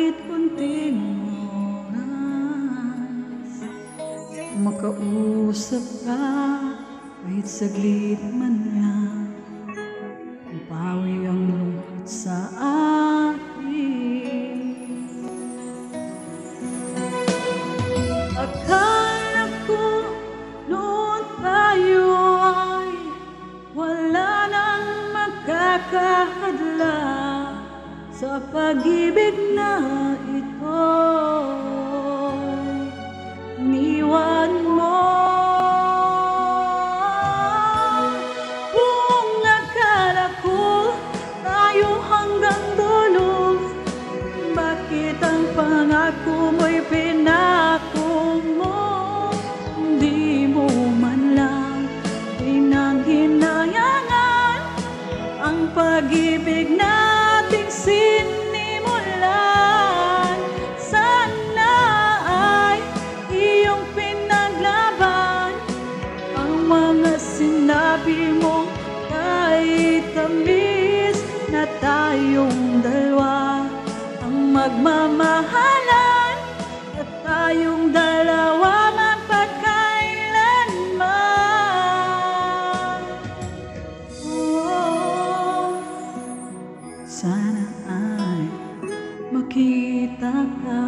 kahit kunting oras. Makausap ka kahit saglit man lang, mapawi ang lungkot sa akin. Akala ko noon tayo ay wala nang makakahadlang sa pag-ibig na ito. Iniwan mo kung akala ko tayo hanggang dulo. Bakit ang pangako mo'y pinako mo? Hindi mo man lang pinanghinayangan ang pag-ibig nating sinimulan. Sana ay iyong pinaglaban ang mga sinabi mo, kahit tamis na tayong dalawa ang magmamahalan, at tayong dalawa magpagkailanman. Sana ay makita ka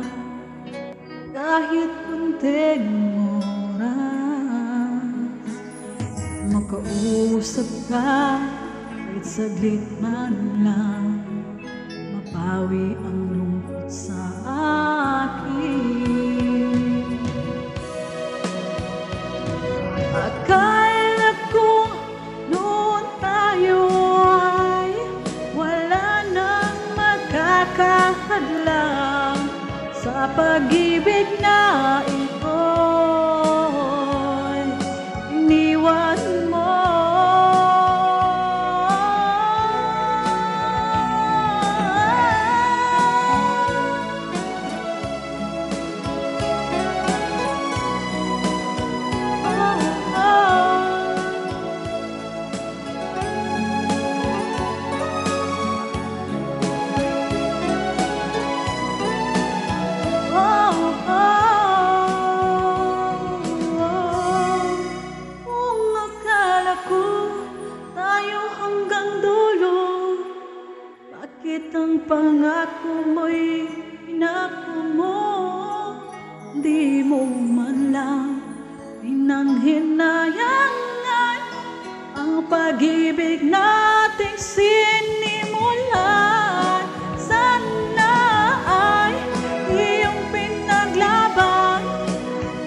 kahit kunting oras. Makausap ka kahit saglit man lang, mapawi ang lungkot sa akin. Akala ko noon tayo ay wala nang makakahadlang sa pag-ibig na ito. Iniwan mo ang pangako mo'y pinako mo. Di mo man lang pinanghinayangan ang pag-ibig nating sinimulan. Sana ay iyong pinaglaban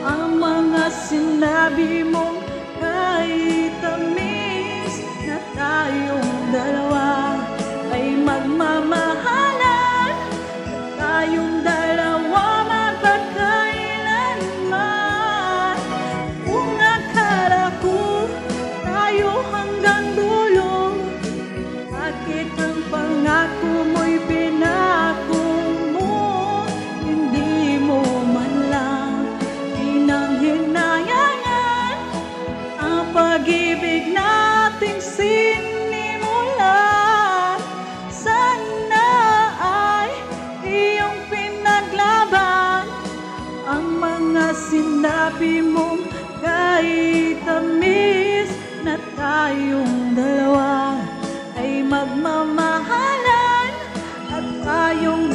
ang mga sinabi mo, kahit tamis na tayong dalawa ay magmamahalan, tayong dalawa magpagkailanman. Kung akala ko tayo hanggang dulo, bakit ang pangako mo'y pinako mo? Hindi mo man lang pinanghinayangan ang pag-ibig nating sinimulan. Sinabi mong kahit tamis na tayong dalawa ay magmamahalan, at tayong